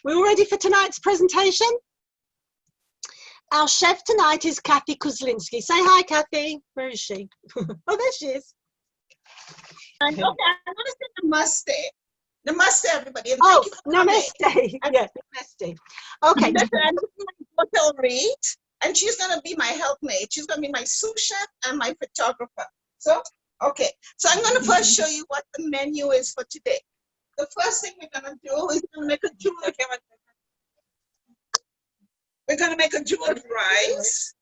We're all ready for tonight's presentation? Our chef tonight is Kathy Kuslansky. Say hi, Kathy. Where is she? Oh, there she is. Okay, I'm going to say namaste. Namaste, everybody. And Oh, namaste. Yeah, namaste. Okay. I'm my daughter Reed, and she's going to be my helpmate. She's going to be my sous chef and my photographer. So, okay. So I'm going to first show you what the menu is for today. The first thing we're going to do is we're going to make a jewel. We're going to make a jeweled rice,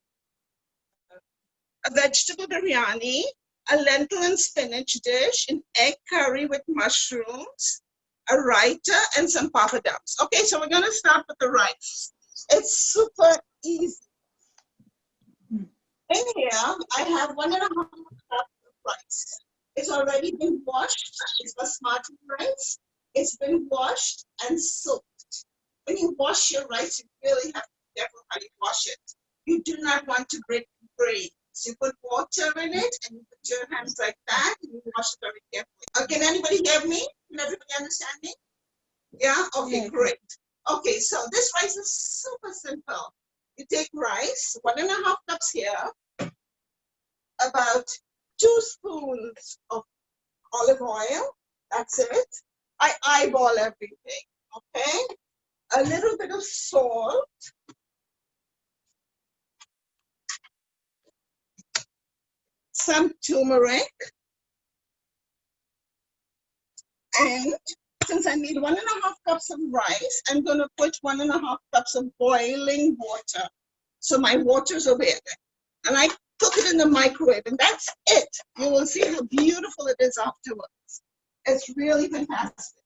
a vegetable biryani, a lentil and spinach dish, an egg curry with mushrooms, a raita, and some papadums. Okay, so we're going to start with the rice. It's super easy. In here, I have 1.5 cups of rice. It's already been washed. It's basmati rice. It's been washed and soaked. When you wash your rice, you really have to be careful how you wash it. You do not want to break grains. You put water in it and you put your hands like that and you wash it very carefully. Can anybody hear me? Can everybody understand me? Yeah? Okay, yeah. Great. Okay, so this rice is super simple. You take rice, 1.5 cups here, about 2 spoons of olive oil. That's it. I eyeball everything, okay? A little bit of salt. Some turmeric. And since I need 1.5 cups of rice, I'm going to put 1.5 cups of boiling water. So my water's over there. And I cook it in the microwave, and that's it. You will see how beautiful it is afterwards. It's really fantastic.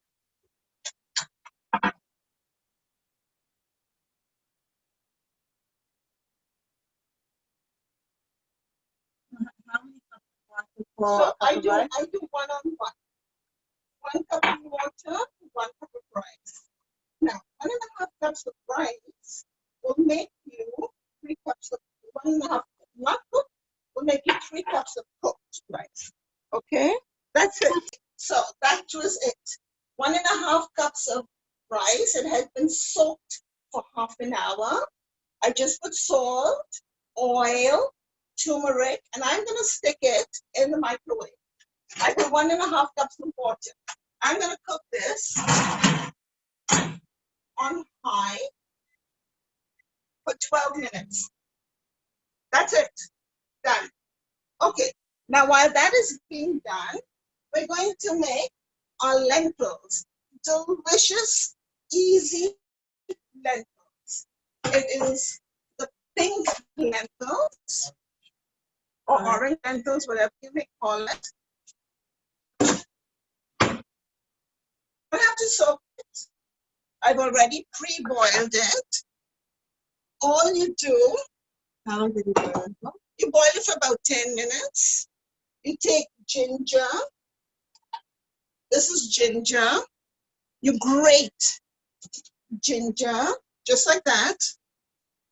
So I do 1-on-1. 1 cup of water, 1 cup of rice. Now, 1.5 cups of rice will make you 3 cups of 1.5 not cooked, will make you 3 cups of cooked rice. Okay, that's it. So that was it. 1.5 cups of rice. It has been soaked for half an hour. I just put salt, oil, turmeric, and I'm going to stick it in the microwave. I put 1.5 cups of water. I'm going to cook this on high for 12 minutes. That's it. Done. Okay. Now, while that is being done, we're going to make our lentils. Delicious, easy lentils. It is the pink lentils or orange lentils, whatever you may call it. I have to soak it. I've already pre-boiled it. All you do, how long did you boil it for? You boil it for about 10 minutes. You take ginger. This is ginger. You grate ginger, just like that.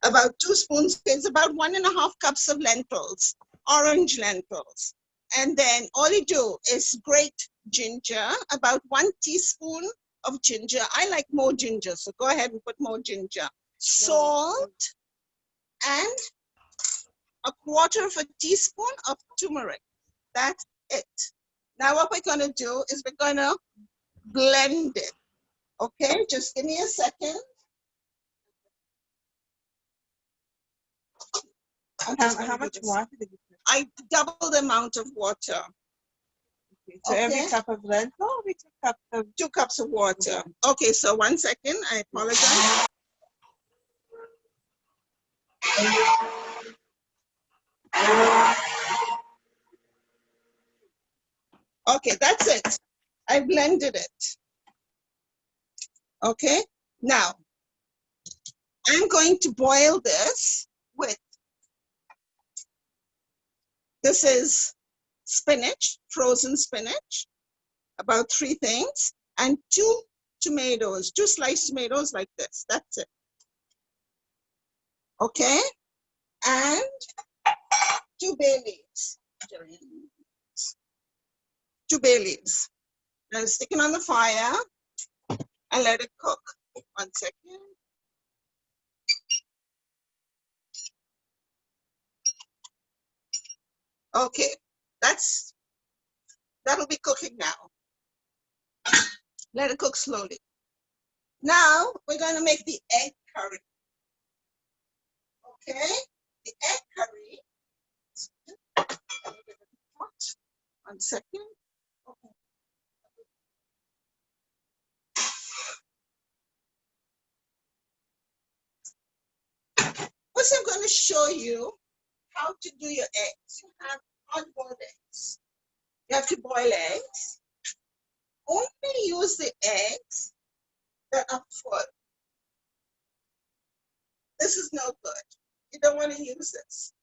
About 2 spoons. It's about 1.5 cups of lentils, orange lentils. And then all you do is grate ginger, about 1 teaspoon of ginger. I like more ginger, so go ahead and put more ginger. Salt and 1/4 teaspoon of turmeric. That's it. Now what we're going to do is we're going to blend it. Okay, just give me a second. How much water did you put? I double the amount of water. Okay, so every cup of lentil, we 2 cups of 2 cups of water. Okay, so 1 second. I apologize. Okay, that's it. I blended it. Okay, now I'm going to boil this with, this is spinach, frozen spinach, about 3 things, and 2 tomatoes, 2 sliced tomatoes like this. That's it. Okay, and 2 bay leaves. 2 bay leaves. Now stick it on the fire and let it cook 1 second. Okay, that'll be cooking now. Let it cook slowly. Now we're going to make the egg curry. Okay, the egg curry. 1 second. Okay. First, I'm going to show you how to do your eggs. You have hard-boiled eggs. You have to boil eggs. Only use the eggs that are full. This is no good. You don't want to use this.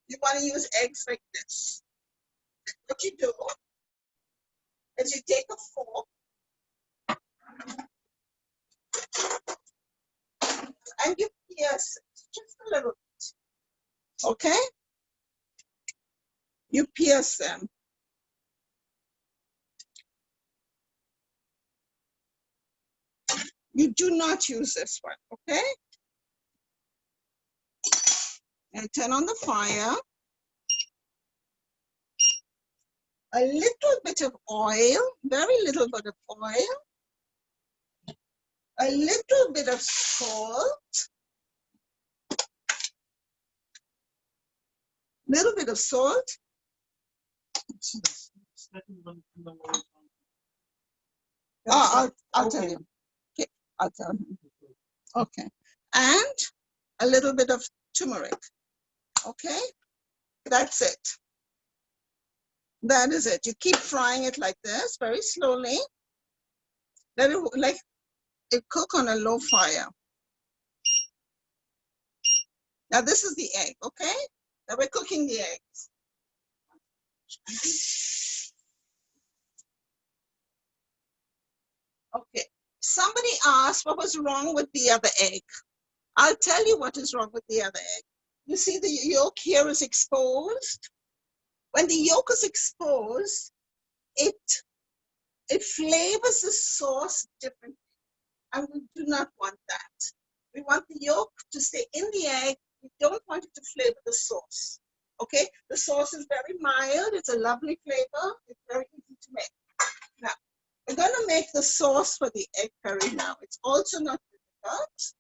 You want to use eggs like this. What you do is you take a fork and you pierce it just a little bit. Okay? You pierce them. You do not use this one, okay? And turn on the fire. A little bit of oil, very little bit of oil. A little bit of salt. Little bit of salt. Oh, I'll tell you. Okay, I'll tell him. Okay. And a little bit of turmeric. Okay? That's it. That is it. You keep frying it like this, very slowly. Let it cook on a low fire. Now this is the egg, okay? Now we're cooking the eggs. Okay. Somebody asked what was wrong with the other egg. I'll tell you what is wrong with the other egg. You see the yolk here is exposed. When the yolk is exposed, it flavors the sauce differently. And we do not want that. We want the yolk to stay in the egg. We don't want it to flavor the sauce. Okay? The sauce is very mild. It's a lovely flavor. It's very easy to make. Now, we're going to make the sauce for the egg curry now. It's also not difficult.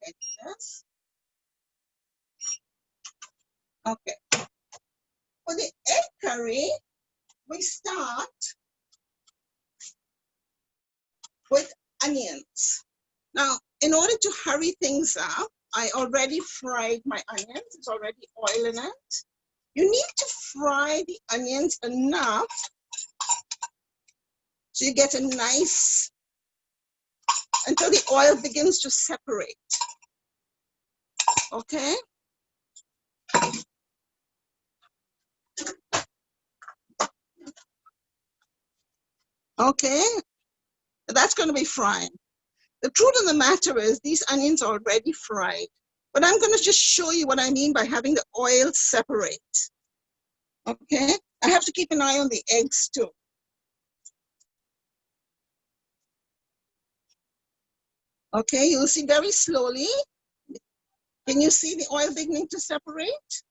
Like this. Okay. For the egg curry, we start with onions. Now, in order to hurry things up, I already fried my onions. There's already oil in it. You need to fry the onions enough so you get a nice, until the oil begins to separate. Okay? Okay? That's going to be frying. The truth of the matter is these onions are already fried, but I'm going to just show you what I mean by having the oil separate. Okay? I have to keep an eye on the eggs too. Okay, you'll see very slowly. Can you see the oil beginning to separate?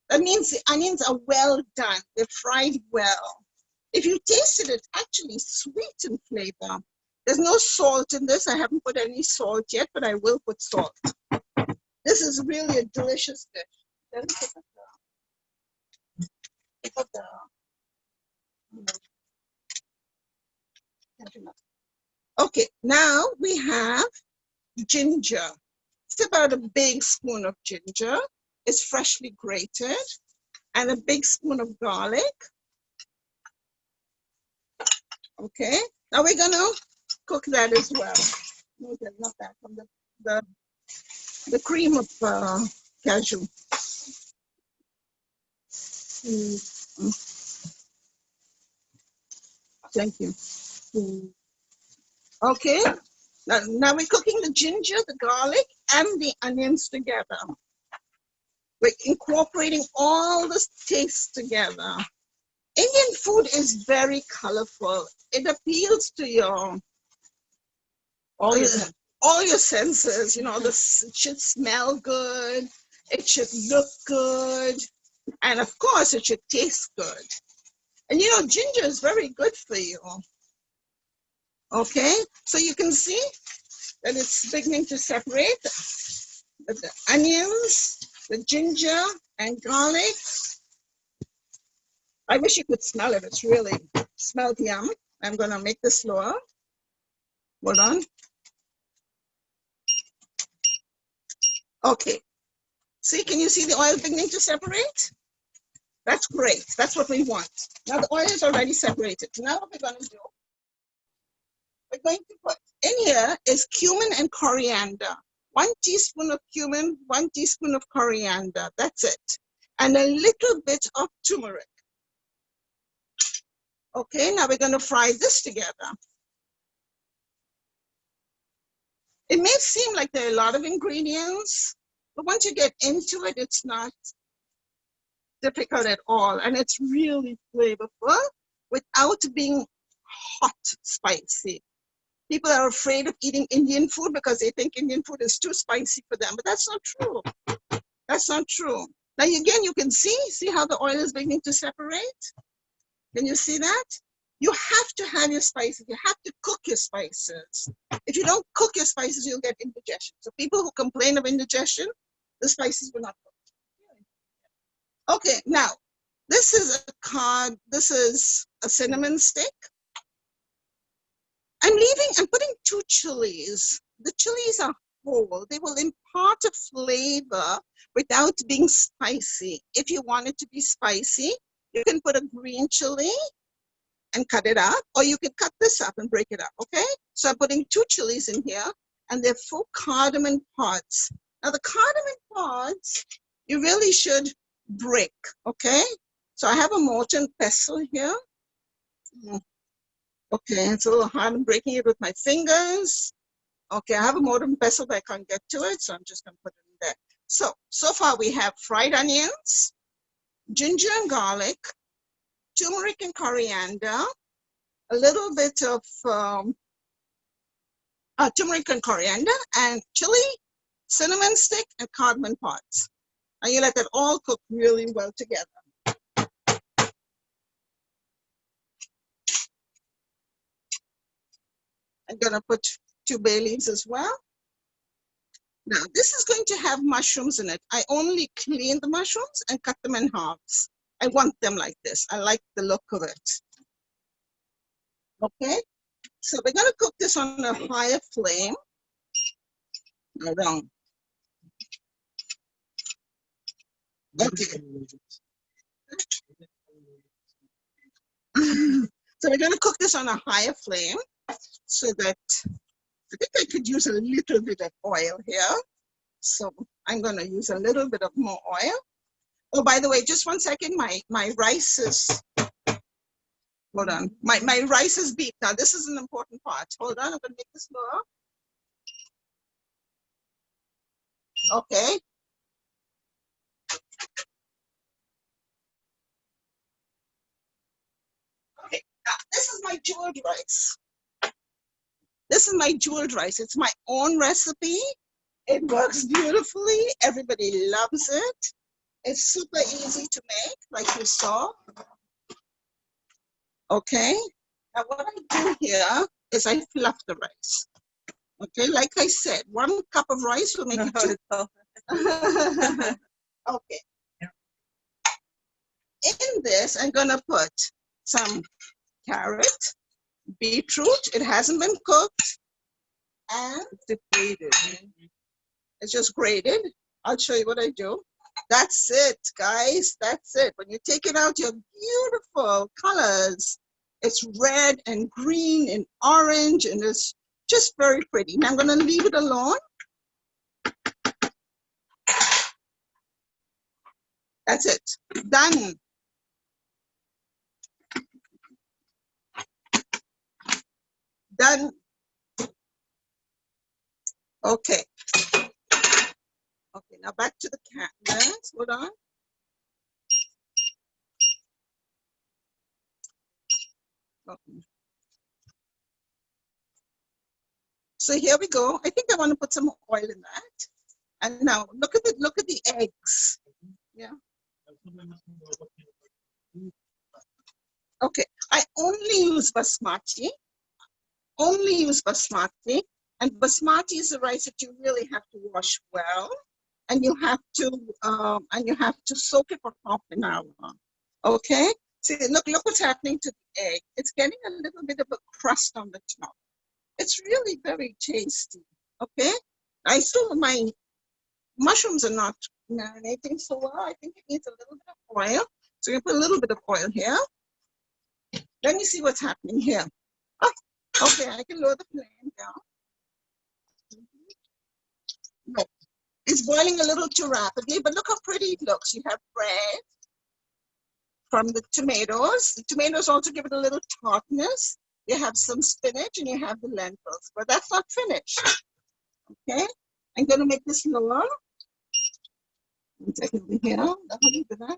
That means the onions are well done. They're fried well. If you tasted it, it's actually sweet in flavor. There's no salt in this. I haven't put any salt yet, but I will put salt. This is really a delicious dish. Let me pick up the okay, now we have ginger. It's about a big spoon of ginger. It's freshly grated. And a big spoon of garlic. Okay, now we're gonna cook that as well. No, not that, from the cream of cashew. Thank you. Okay, now we're cooking the ginger, the garlic, and the onions together. We're incorporating all the tastes together. Indian food is very colorful. It appeals to your All your senses. all your senses, you know, this it should smell good, it should look good, and of course it should taste good. And you know, ginger is very good for you. Okay, so you can see that it's beginning to separate the onions, the ginger and garlic. I wish you could smell it. It's really smelled yum. I'm gonna make this slower. Hold on. Okay. See, can you see the oil beginning to separate? That's great. That's what we want. Now the oil is already separated. Now what we're going to do, we're going to put in here is cumin and coriander. 1 teaspoon of cumin, 1 teaspoon of coriander. That's it. And a little bit of turmeric. Okay, now we're going to fry this together. It may seem like there are a lot of ingredients, but once you get into it, it's not difficult at all. And it's really flavorful without being hot spicy. People are afraid of eating Indian food because they think Indian food is too spicy for them, but that's not true. That's not true. Now again, you can see how the oil is beginning to separate? Can you see that? You have to have your spices. You have to cook your spices. If you don't cook your spices, you'll get indigestion. So people who complain of indigestion, the spices will not cook. Okay, now this is a cinnamon stick. I'm putting 2 chilies. The chilies are whole. They will impart a flavor without being spicy. If you want it to be spicy, you can put a green chili and cut it up, or you can cut this up and break it up, okay? So I'm putting 2 chilies in here, and they're 4 cardamom pods. Now the cardamom pods, you really should break, okay? So I have a mortar and pestle here. Okay, it's a little hard. I'm breaking it with my fingers. Okay, I have a mortar and pestle, but I can't get to it, so I'm just gonna put it in there. So far we have fried onions, ginger and garlic, turmeric and coriander, a little bit of turmeric and coriander, and chili, cinnamon stick, and cardamom pods. And you let that all cook really well together. I'm gonna put 2 bay leaves as well. Now this is going to have mushrooms in it. I only clean the mushrooms and cut them in halves. I want them like this. I like the look of it. Okay, so we're gonna cook this on a higher flame. Hold on. Okay. So we're gonna cook this on a higher flame so that I think I could use a little bit of oil here. So I'm gonna use a little bit of more oil. Oh, by the way, just 1 second, my rice is, hold on, my rice is beat. Now this is an important part. Hold on, I'm gonna make this lower. Okay. Okay, now this is my jeweled rice. This is my jeweled rice. It's my own recipe. It works beautifully. Everybody loves it. It's super easy to make, like you saw. Okay. Now what I do here is I fluff the rice. Okay, like I said, 1 cup of rice will make it 2. Okay. In this, I'm gonna put some carrot, beetroot. It hasn't been cooked, and It's grated. it's just grated. I'll show you what I do. That's it, guys. That's it. When you take it out, your beautiful colors. It's red and green and orange, and it's just very pretty. Now I'm gonna leave it alone. That's it. Done. Done. Okay. Okay, now back to the canvas. Hold on. Okay. So here we go. I think I want to put some oil in that. And now look at the eggs. Yeah. Okay. I only use basmati. And basmati is the rice that you really have to wash well, and you have to soak it for half an hour. Okay. See, look what's happening to the egg. It's getting a little bit of a crust on the top. It's really very tasty. Okay. My mushrooms are not marinating so well. I think it needs a little bit of oil. So you put a little bit of oil here. Let me see what's happening here. Oh, okay, I can lower the flame down. No, it's boiling a little too rapidly, but look how pretty it looks. You have bread from the tomatoes. The tomatoes also give it a little tartness. You have some spinach and you have the lentils, but that's not finished. Okay, I'm going to make this lower. One second over here. I'll leave that.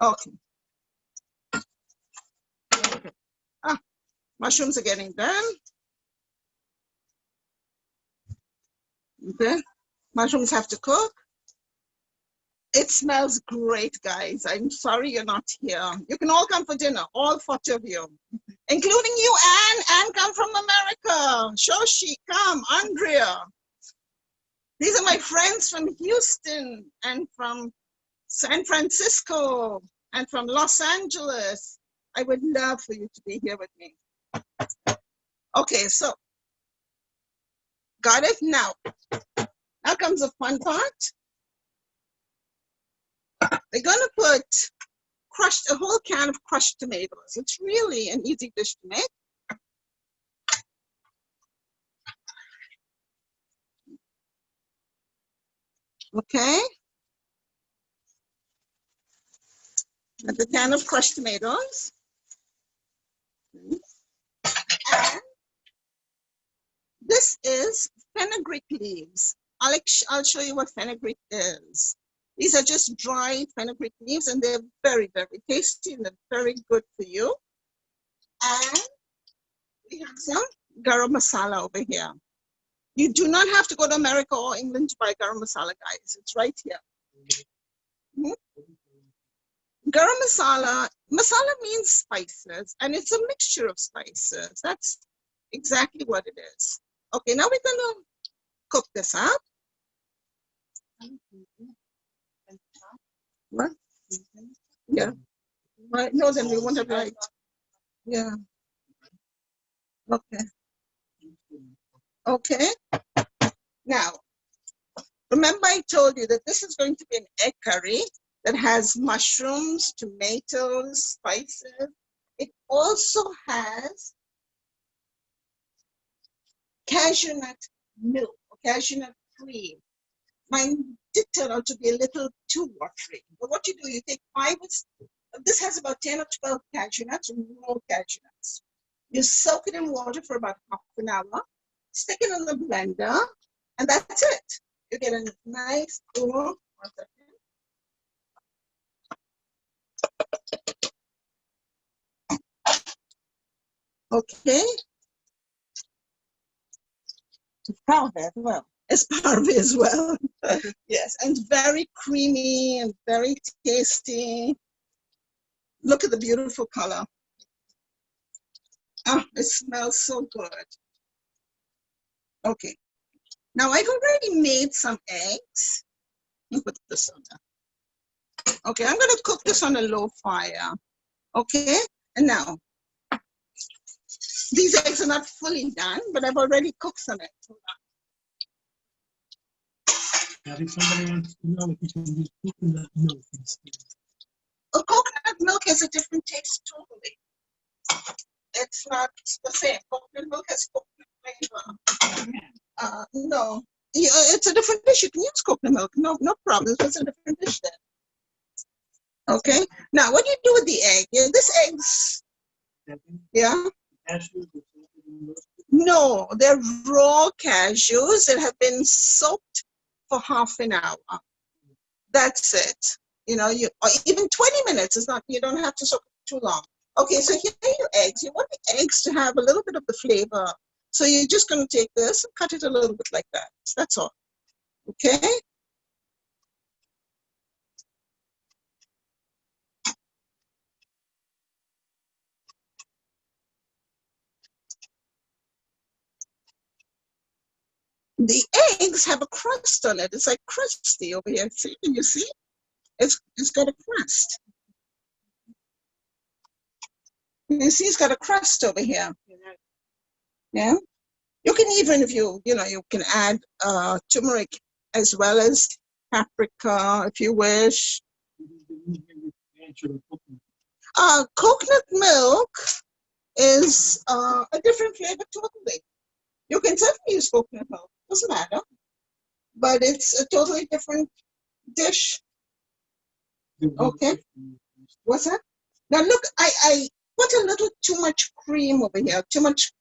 Okay. Mushrooms are getting done. Okay. Mushrooms have to cook. It smells great, guys. I'm sorry you're not here. You can all come for dinner, all 40 of you, including you, Anne. Anne, come from America. Shoshi, come. Andrea. These are my friends from Houston and from San Francisco and from Los Angeles. I would love for you to be here with me. Okay, so got it? Now comes the fun part. We're going to put a whole can of crushed tomatoes. It's really an easy dish to make. Okay. And the can of crushed tomatoes. And this is fenugreek leaves. I'll show you what fenugreek is. These are just dry fenugreek leaves, and they're very, very tasty, and they're very good for you. And we have some garam masala over here. You do not have to go to America or England to buy garam masala, guys. It's right here. Garam masala means spices, and it's a mixture of spices. That's exactly what it is. Okay, now we're going to cook this up. What? Yeah. Right. No, then we won't have light. Yeah. Okay. Okay. Now, remember I told you that this is going to be an egg curry that has mushrooms, tomatoes, spices. It also has cashew nut milk, or cashew nut cream. Mine did turn out to be a little too watery. But what you do, you take this has about 10 or 12 cashew nuts, raw cashew nuts. You soak it in water for about half an hour, stick it in the blender, and that's it. You get a nice, one second. Okay. It's parve as well. It's parve as well. Yes, and very creamy and very tasty. Look at the beautiful color. Oh, it smells so good. Okay. Now I've already made some eggs. Let me put this on there. Okay, I'm going to cook this on a low fire. Okay, and now these eggs are not fully done, but I've already cooked some eggs. I think somebody wants to know if you can use coconut milk instead. Oh, coconut milk has a different taste totally. It's not the same. Coconut milk has coconut flavor. No, yeah, it's a different dish. You can use coconut milk. No problem. It's a different dish then. Okay. Now, what do you do with the egg? Yeah, this egg's. Yeah. No, they're raw cashews that have been soaked for half an hour. That's it. You know, or even 20 minutes is not. You don't have to soak it too long. Okay, so here are your eggs. You want the eggs to have a little bit of the flavor. So you're just going to take this and cut it a little bit like that. That's all. Okay? The eggs have a crust on it. It's like crusty over here. See? Can you see? It's got a crust. You see, it's got a crust over here. Yeah. You can even, if you can add turmeric as well as paprika if you wish. Coconut milk is a different flavor totally. You can certainly use coconut milk, doesn't matter. But it's a totally different dish. Okay. What's that? Now look, I put a little too much cream over here, too much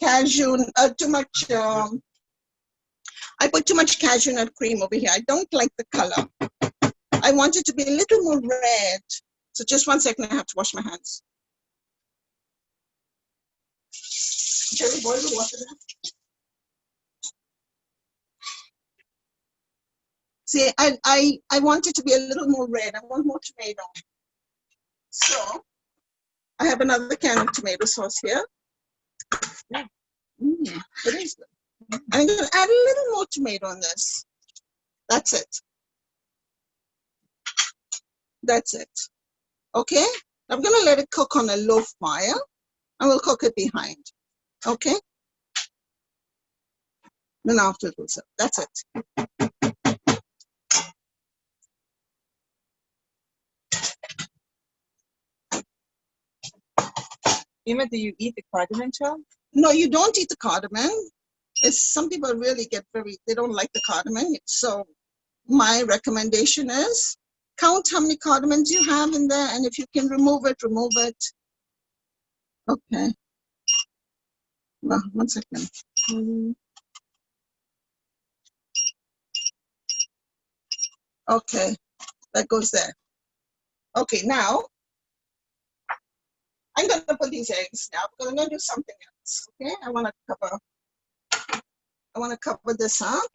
cashew, I put too much cashew nut cream over here. I don't like the color. I want it to be a little more red. So just 1 second, I have to wash my hands. Jerry, boil the water there. See, I want it to be a little more red. I want more tomato. So I have another can of tomato sauce here. It is good. I'm going to add a little more tomato on this. That's it. That's it. Okay? I'm going to let it cook on a low fire, and we'll cook it behind. Okay? Then after it will serve. That's it. Ima, do you eat the cardamom shell? No, you don't eat the cardamom. Some people really they don't like the cardamom. So my recommendation is count how many cardamoms you have in there, and if you can remove it, remove it. Okay. Well, 1 second. Okay, that goes there. Okay, now I'm going to put these eggs now because I'm going to do something else. Okay, I want to cover this up.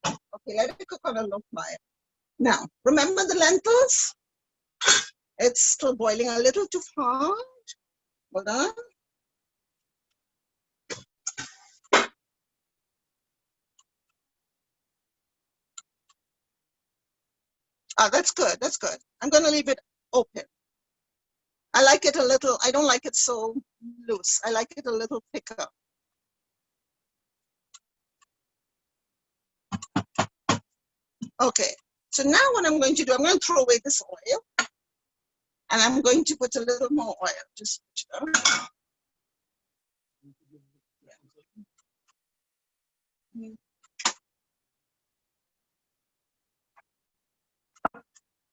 Okay, let it cook on a low fire. Now, remember the lentils? It's still boiling a little too hard. Hold on. Ah, that's good. That's good. I'm going to leave it open. I like it a little, I don't like it so loose. I like it a little thicker. Okay, so now what I'm going to do, I'm going to throw away this oil, and I'm going to put a little more oil. Just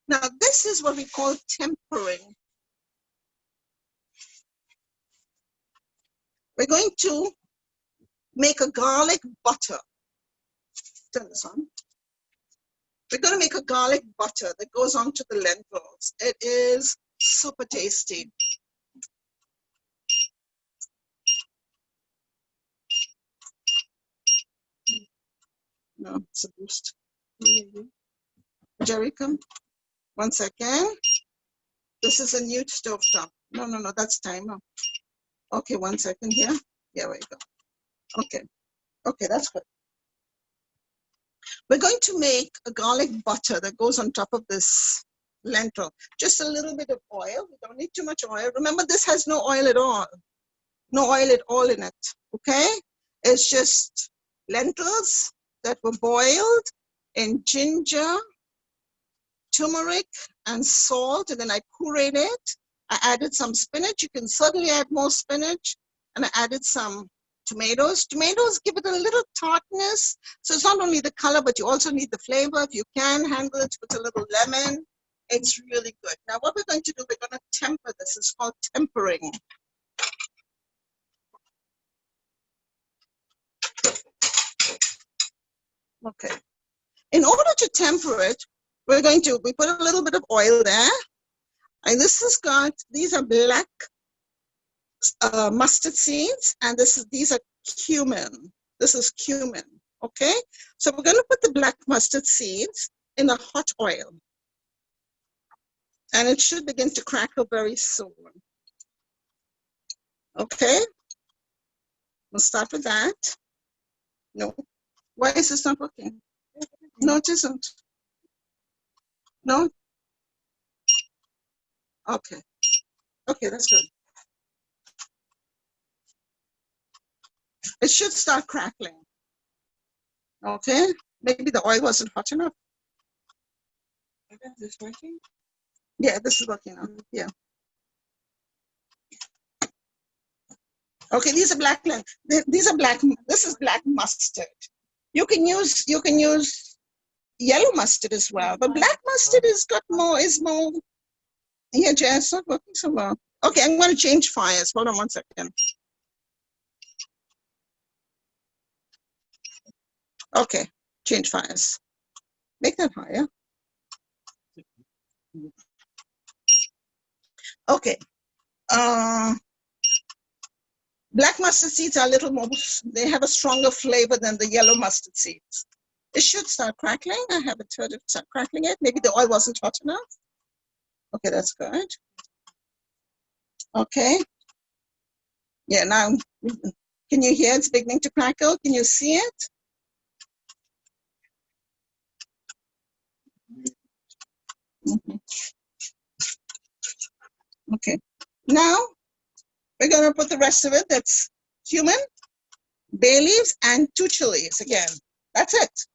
now this is what we call tempering. We're going to make a garlic butter. Turn this on. We're going to make a garlic butter that goes onto the lentils. It is super tasty. No, it's a boost. Jerry, come. 1 second. This is a new stove top. No, that's timer. Okay, 1 second here. Here we go. Okay, that's good. We're going to make a garlic butter that goes on top of this lentil. Just a little bit of oil. We don't need too much oil. Remember, this has no oil at all. No oil at all in it, okay? It's just lentils that were boiled in ginger, turmeric, and salt, and then I pureed it. I added some spinach. You can certainly add more spinach. And I added some tomatoes. Tomatoes give it a little tartness. So it's not only the color, but you also need the flavor. If you can handle it with a little lemon, it's really good. Now what we're going to do, we're going to temper this. It's called tempering. Okay. In order to temper it, we put a little bit of oil there. And this has got, these are black mustard seeds, and these are cumin. This is cumin, okay? So we're gonna put the black mustard seeds in a hot oil. And it should begin to crackle very soon. Okay? We'll start with that. No. Why is this not working? No, it isn't. No? Okay. Okay, that's good. It should start crackling. Okay? Maybe the oil wasn't hot enough. Is this working? Yeah, this is working now. Yeah. Okay, these are black. These are black. This is black mustard. You can use yellow mustard as well, but black mustard is more. Yeah, Jess, not working so well. Okay, I'm going to change fires. Hold on 1 second. Okay, change fires. Make that higher. Okay. Black mustard seeds are a little more, they have a stronger flavor than the yellow mustard seeds. It should start crackling. I haven't heard it start crackling yet. Maybe the oil wasn't hot enough. Okay, that's good. Okay. Yeah, now, can you hear it's beginning to crackle? Can you see it? Mm-hmm. Okay. Now, we're going to put the rest of it. That's cumin, bay leaves, and 2 chilies again. That's it.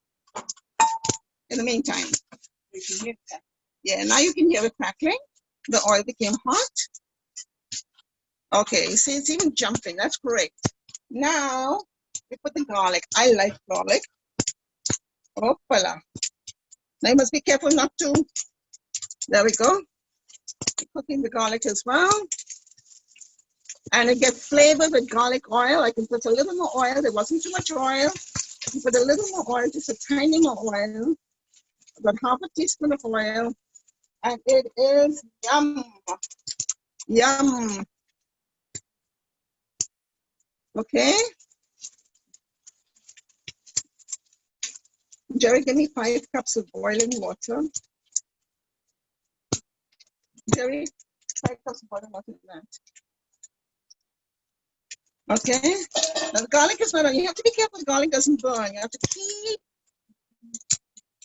In the meantime. You can hear that. Yeah, now you can hear it crackling. The oil became hot. Okay, you see it's even jumping. That's great. Now, we put the garlic. I like garlic. Hoppala. Now you must be careful not to. There we go. Cooking the garlic as well. And it gets flavored with garlic oil. I can put a little more oil. There wasn't too much oil. I can put a little more oil, just a tiny more oil. About half a teaspoon of oil. And it is yum. Yum. Okay. Jerry, give me 5 cups of boiling water. Jerry, 5 cups of boiling water in that. Okay. Now the garlic is not on. You have to be careful the garlic doesn't burn. You have to keep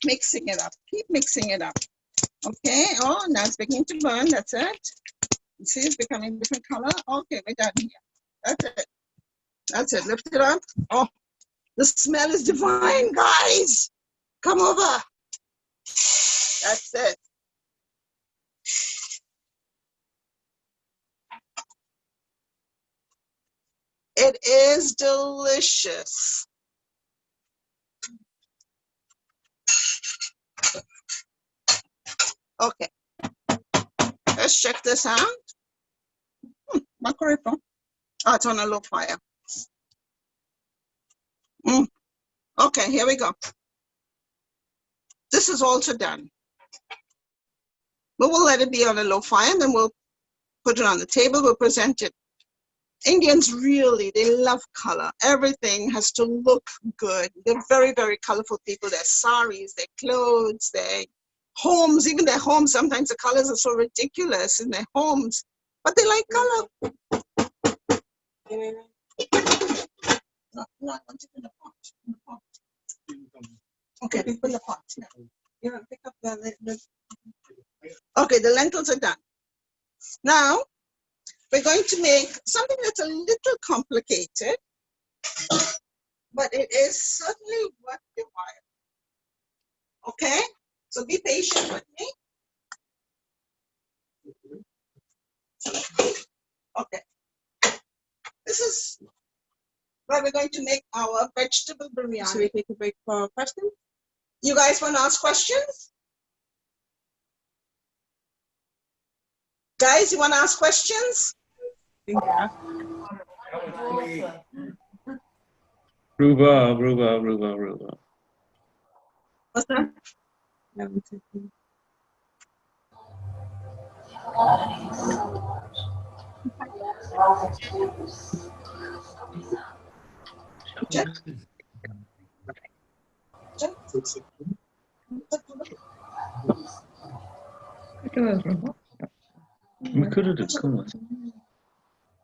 mixing it up. Keep mixing it up. Okay. Oh, now it's beginning to burn. That's it. You see it's becoming a different color. Okay, we're done here. That's it. That's it. Lift it up. Oh, the smell is divine, guys. Come over. That's it. It is delicious. Okay. Let's check this out. Macaripo. Oh, it's on a low fire. Okay, here we go. This is also done. But we'll let it be on a low fire and then we'll put it on the table. We'll present it. Indians really, they love color. Everything has to look good. They're very, very colorful people. Their saris, their clothes, their homes, even their homes. Sometimes the colors are so ridiculous in their homes, but they like color. No, I want it in the pot. In the pot. Okay, in the pot. Yeah. You don't pick up the Okay, the lentils are done. Now, we're going to make something that's a little complicated, but it is certainly worth your while. Okay? So be patient with me. Okay. This is where we're going to make our vegetable biryani. So we take a break for questions? You guys want to ask questions? Guys, you want to ask questions? Yeah. Ruba. What's that?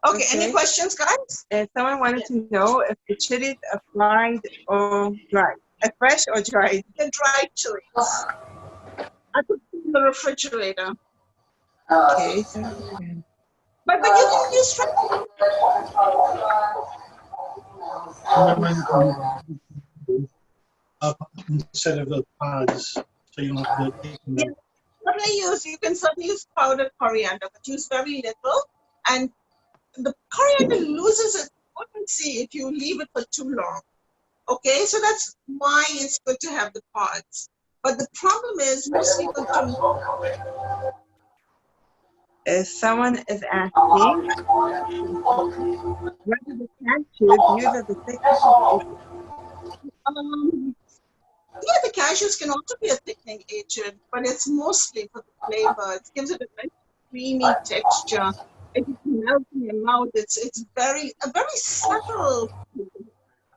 Okay, any questions, guys? Someone wanted to know if the chilies are fried or dried, fresh or dried. The dried chilies. I put them in the refrigerator. Okay. But you can use fresh. Instead of the pods, so you don't have to take them. Yeah. What I use, you can certainly use powdered coriander, but use very little. And the coriander loses its potency if you leave it for too long. Okay, so that's why it's good to have the pods. But the problem is most people don't. Someone is asking whether the cashews used as a thickening. Yeah, the cashews can also be a thickening agent, but it's mostly for the flavor. It gives it a very creamy texture. It melts in your mouth. It's a very subtle food.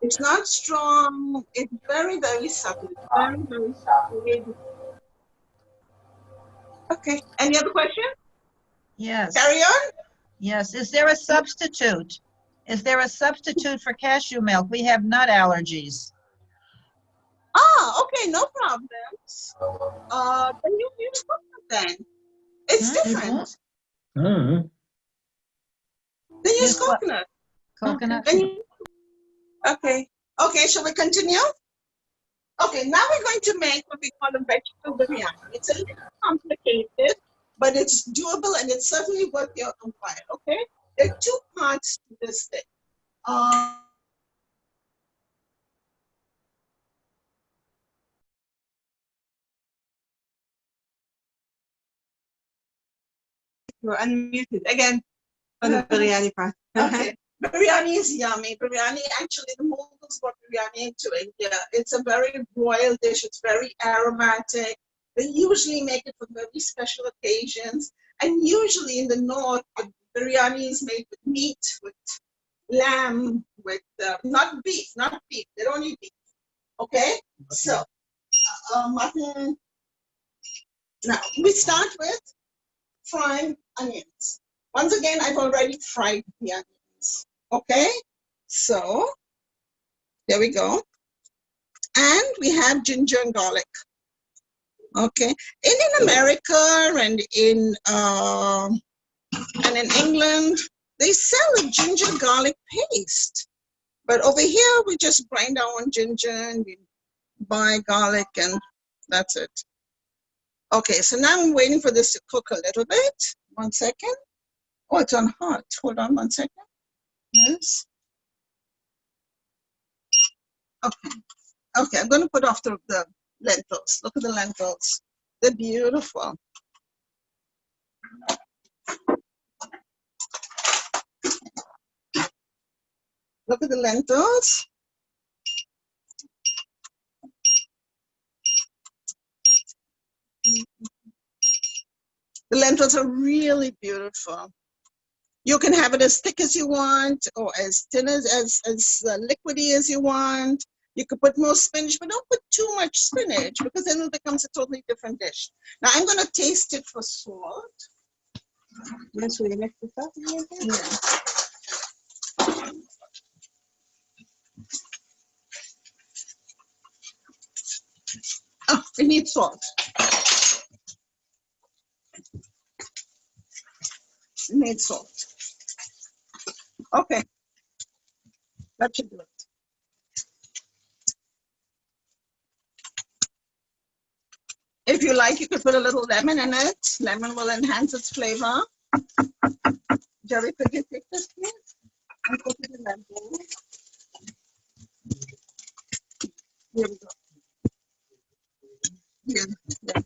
It's not strong. It's very, very subtle. It's very, very subtle. Okay. Any other question? Yes. Carry on. Yes. Is there a substitute? Is there a substitute for cashew milk? We have nut allergies. Ah, okay, no problems. Then you use coconut then. It's different. Then use coconut. Coconut. Okay. Okay, shall we continue? Okay, now we're going to make what we call a vegetable biryani. It's a little complicated, but it's doable and it's certainly worth your while, okay? There are two parts to this thing. You're unmuted again on the biryani part. Okay. Biryani is yummy. Biryani, actually, the Mughals brought biryani into India. It's a very royal dish. It's very aromatic. They usually make it for very special occasions. And usually in the north, biryani is made with meat, with lamb, with not beef. They don't eat beef. Okay? So, mutton. Now, we start with frying onions. Once again, I've already fried the onions. Okay, so there we go. And we have ginger and garlic. Okay, in America and in England, they sell a ginger garlic paste. But over here, we just grind our own ginger and we buy garlic and that's it. Okay, so now I'm waiting for this to cook a little bit. 1 second. Oh, it's on hot. Hold on 1 second. Yes. Okay. Okay, I'm going to put off the lentils. Look at the lentils. They're beautiful. Look at the lentils. The lentils are really beautiful. You can have it as thick as you want or as thin as liquidy as you want. You could put more spinach, but don't put too much spinach because then it becomes a totally different dish. Now I'm going to taste it for salt. Yes, we mix this up. Yeah. Oh, it needs salt. It needs salt. Okay. That should do it. If you like, you could put a little lemon in it. Lemon will enhance its flavor. Jerry, could you take this, please? And put it in that bowl. Here we go. Here. Yeah.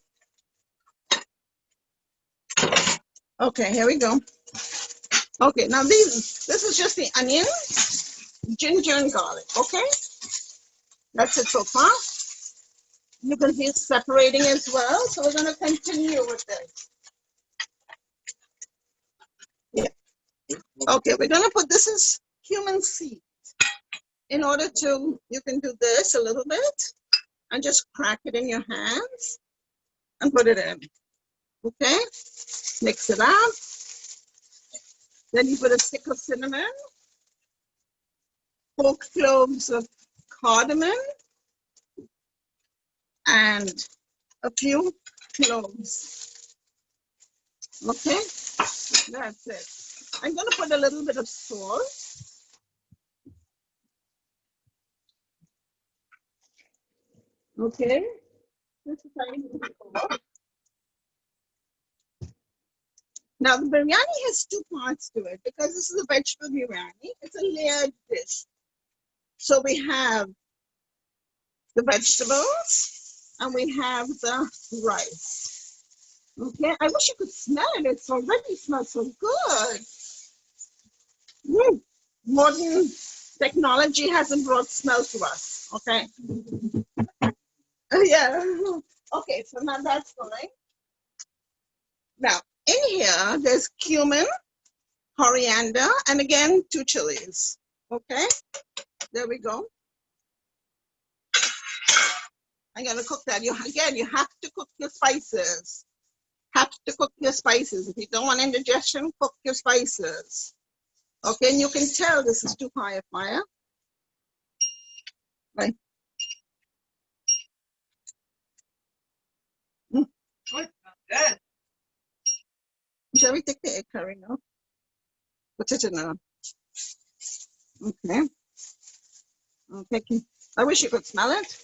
Okay, here we go. Okay, now this is just the onion, ginger, and garlic, okay? That's it so far. You can see it's separating as well, so we're going to continue with this. Okay, we're gonna put, this is cumin seed. In order to, you can do this a little bit and just crack it in your hands and put it in. Okay, mix it up. Then you put a stick of cinnamon, 4 cloves of cardamom, and a few cloves. Okay, that's it. I'm gonna put a little bit of salt. Okay. Now the biryani has 2 parts to it because this is a vegetable biryani. It's a layered dish. So we have the vegetables and we have the rice. Okay, I wish you could smell it. It's already smells so good. Modern technology hasn't brought smell to us. Okay. Yeah. Okay, so now that's going. Now, in here, there's cumin, coriander, and again, 2 chilies. Okay, there we go. I'm gonna cook that. You have to cook your spices. Have to cook your spices. If you don't want indigestion, cook your spices. Okay, and you can tell this is too high a fire. Right. Good. Good. Shall we take the egg curry now? Put it in a. Okay. Okay. I wish you could smell it.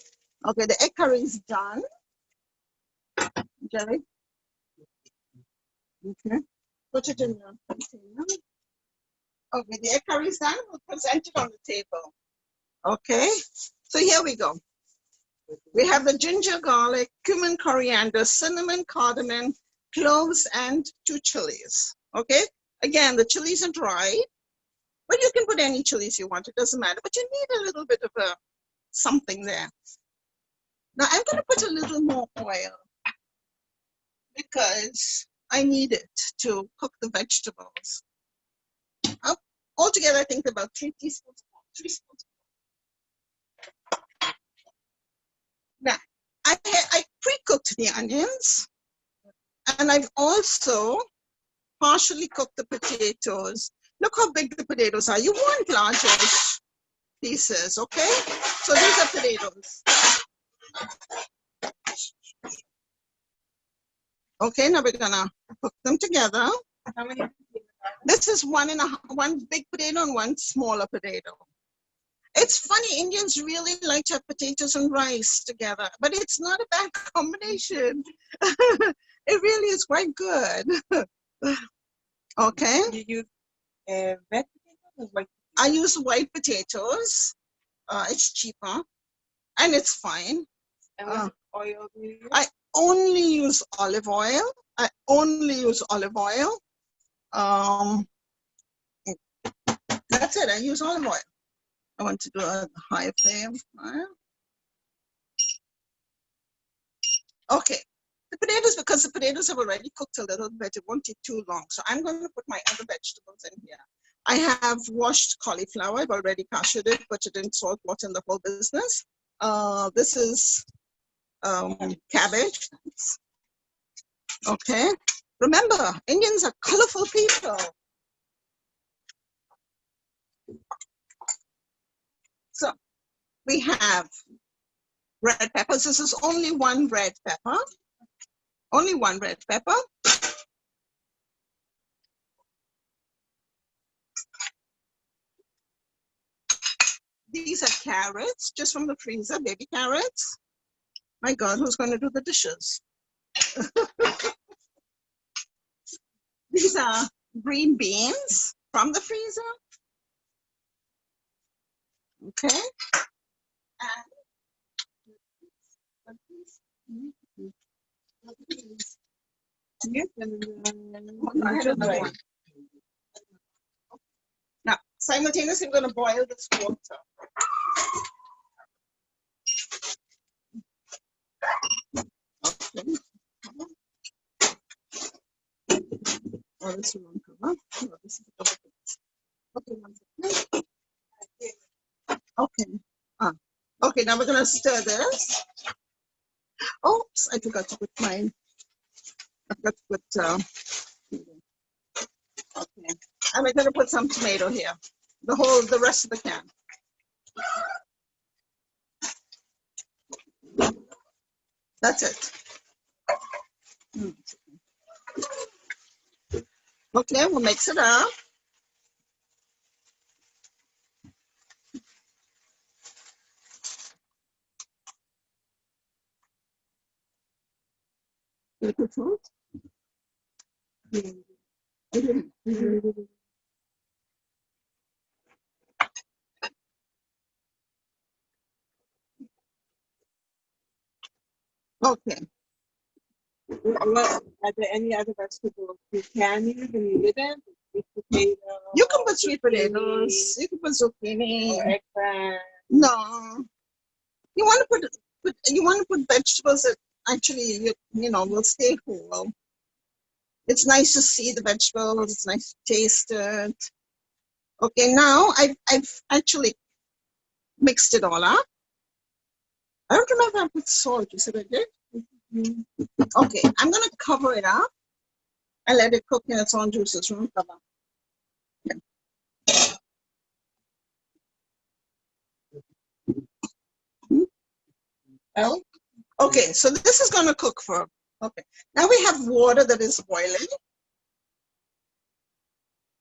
Okay, the egg curry is done. Jerry. Okay. Put it in the container. Okay, the egg curry is done. We'll present it on the table. Okay. So here we go. We have the ginger, garlic, cumin, coriander, cinnamon, cardamom, cloves, and 2 chilies. Okay. Again, the chilies are dry, but you can put any chilies you want. It doesn't matter. But you need a little bit of a something there. Now I'm going to put a little more oil because I need it to cook the vegetables. Altogether, I think about 3 teaspoons. 3 spoons. Now, I pre-cooked the onions, and I've also partially cooked the potatoes. Look how big the potatoes are. You want larger pieces, okay? So these are potatoes. Okay, now we're gonna cook them together. How many? This is one big potato and 1 smaller potato. It's funny, Indians really like to have potatoes and rice together, but it's not a bad combination. It really is quite good. Okay. You use red potatoes or white? I use white potatoes. It's cheaper and it's fine. And what oil do you use? I only use olive oil. I only use olive oil. That's it. I use olive oil. I want to do a high flame. Okay. The potatoes, because the potatoes have already cooked a little bit, it won't take too long. So I'm going to put my other vegetables in here. I have washed cauliflower. I've already cashered it, put it in salt water and the whole business. This is cabbage. Okay. Remember, Indians are colorful people. So we have red peppers. This is only 1 red pepper. Only 1 red pepper. These are carrots, just from the freezer, baby carrots. My God, who's going to do the dishes? These are green beans from the freezer. Okay. Yes, I had another one. Now, simultaneously, we're going to boil this water. Okay. Oh, this is one cover. Oh, this is Okay. Okay. Okay, now we're gonna stir this. Oops, I forgot to put mine. I forgot to put, okay. And we're gonna put some tomato here. The rest of the can. That's it. Okay, we'll mix it up. Okay. Are there any other vegetables you can use and you didn't? Sweet potato. You can put sweet potatoes. You can put zucchini. Or eggplant. No. You want to put vegetables that actually you know will stay whole. It's nice to see the vegetables. It's nice to taste it. Okay, now I've actually mixed it all up. I don't remember if I put salt. You said I did? Okay, I'm gonna cover it up and let it cook in its own juices. Remember? Oh, okay, so this is gonna cook for, okay. Now we have water that is boiling.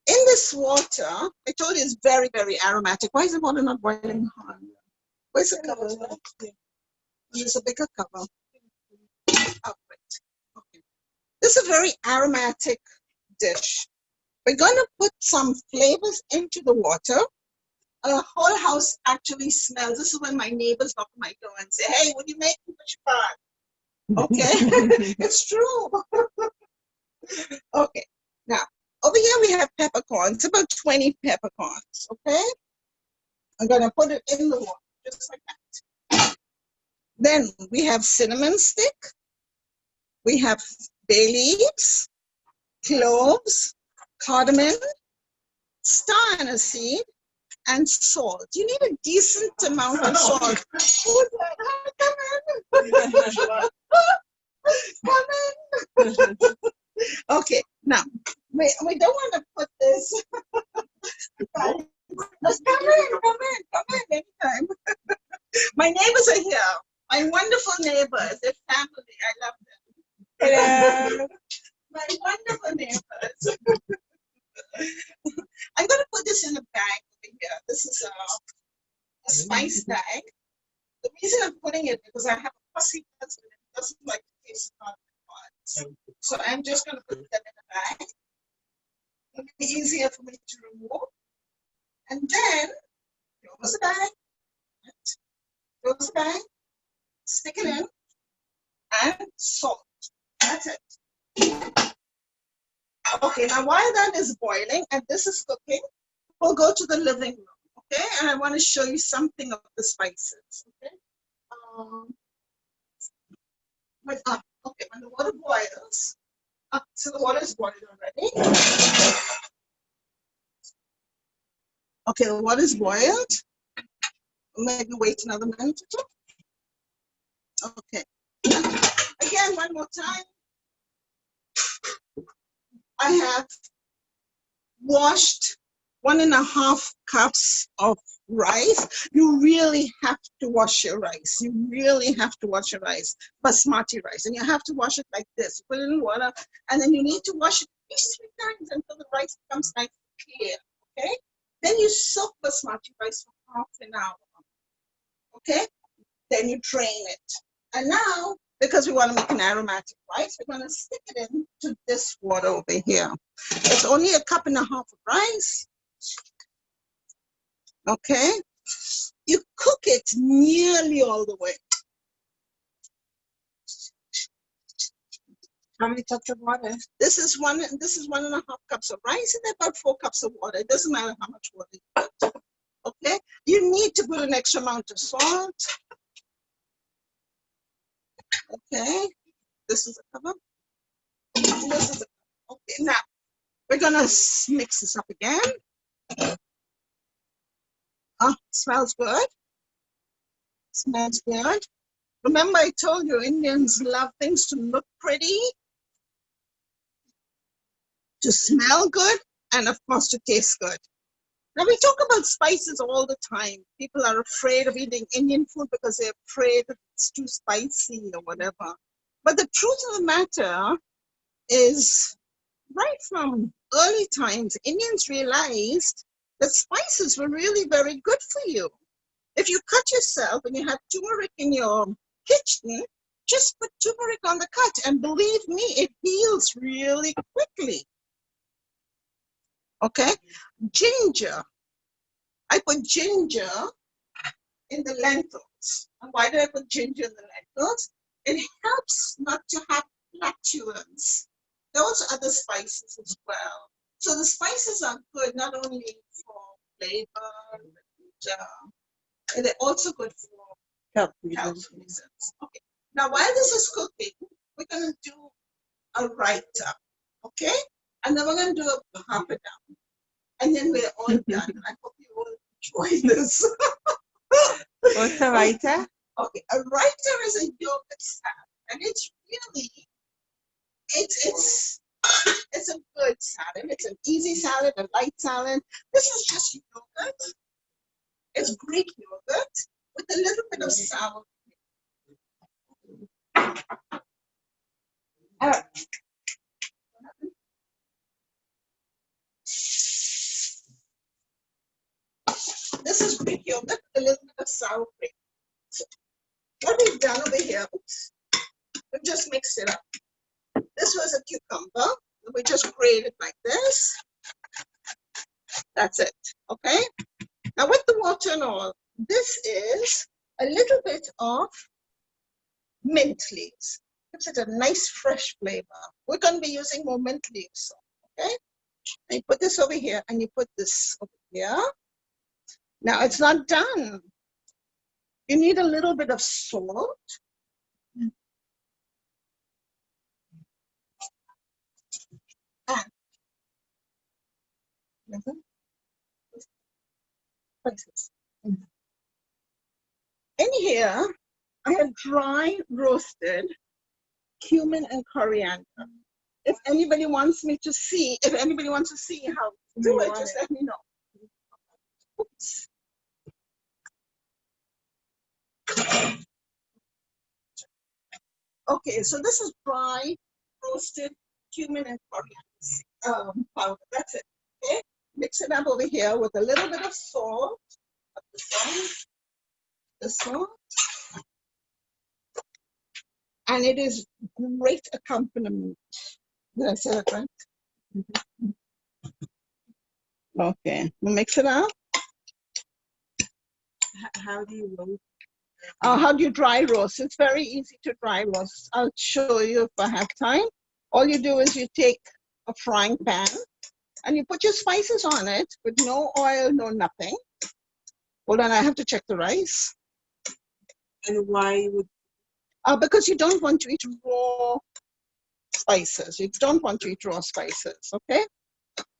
In this water, I told you it's very, very aromatic. Why is the water not boiling hot? Where's the cover? There's a bigger cover. Oh, right. Okay. This is a very aromatic dish. We're going to put some flavors into the water. The whole house actually smells. This is when my neighbors knock on my door and say, hey, what do you make? Okay, it's true. Okay, now over here we have peppercorns, about 20 peppercorns, okay? I'm gonna put it in the water, just like that. Then we have cinnamon stick, we have bay leaves, cloves, cardamom, star anise seed, and salt. You need a decent amount of salt. Who's that? Come in. Okay, now we don't want to put this. Come in anytime. My neighbors are here. My wonderful neighbors. They're family. I love them. Hello. My wonderful neighbors. I'm going to put this in a bag over here. This is a spice bag. The reason I'm putting it because I have a fussy husband who doesn't like to taste the pods. So I'm just going to put them in a bag. It'll be easier for me to remove. And then close the bag. Close the bag. Stick it in. And salt. That's it. Okay, now while that is boiling and this is cooking, we'll go to the living room, okay? And I want to show you something of the spices, okay? Okay, when the water boils, so the water is boiling already. Okay, the water is boiled. Maybe wait another minute or two. Okay. Again, one more time. I have washed 1.5 cups of rice. You really have to wash your rice. You really have to wash your rice, basmati rice. And you have to wash it like this. You put it in water, and then you need to wash it 3 times until the rice becomes nice and clear, okay? Then you soak basmati rice for half an hour, okay? Then you drain it. And now, because we want to make an aromatic rice, we're going to stick it into this water over here. It's only 1.5 cups of rice. Okay? You cook it nearly all the way. How many cups of water? This is 1.5 cups of rice and about 4 cups of water. It doesn't matter how much water you put. Okay? You need to put an extra amount of salt. Okay? This is a cover. This is a cover. Okay, now we're gonna mix this up again. Oh, smells good. Smells good. Remember, I told you Indians love things to look pretty, to smell good, and of course to taste good. Now we talk about spices all the time. People are afraid of eating Indian food because they're afraid that it's too spicy or whatever. But the truth of the matter is, right from early times, Indians realized that spices were really very good for you. If you cut yourself and you have turmeric in your kitchen, just put turmeric on the cut, and believe me, it heals really quickly. Okay? Ginger. I put ginger in the lentils. And why do I put ginger in the lentils? It helps not to have flatulence. Those are the spices as well. So the spices are good not only for flavor, and they're also good for Health health reasons. Okay. Now, while this is cooking, we're going to do a raita, okay? And then we're going to do a papadam. And then we're all done. I hope you all enjoy this. What's a raita? Okay, a raita is a yogurt salad, and it's really, it's a good salad. It's an easy salad, a light salad. This is just yogurt. It's Greek yogurt with a little bit of sour cream. This is Greek yogurt with a little bit of sour cream. So what we've done over here, we've just mixed it up. This was a cucumber. We just grate it like this. That's it, okay? Now with the water and all, this is a little bit of mint leaves. Gives it a nice fresh flavor. We're going to be using more mint leaves, okay? And you put this over here and you put this over here. Now it's not done. You need a little bit of salt. In here, I have dry roasted cumin and coriander. If anybody wants me to see, if anybody wants to see how to do it, just let me know. Oops. Okay, so this is dry roasted cumin and coriander powder. That's it. Okay, mix it up over here with a little bit of salt. The salt. And it is great accompaniment. Did I say that right? Okay, we'll mix it up. How do you roast? How do you dry roast? It's very easy to dry roast. I'll show you if I have time. All you do is you take a frying pan and you put your spices on it with no oil, no nothing. Hold on, I have to check the rice. And why would? Because you don't want to eat raw spices. You don't want to eat raw spices, okay?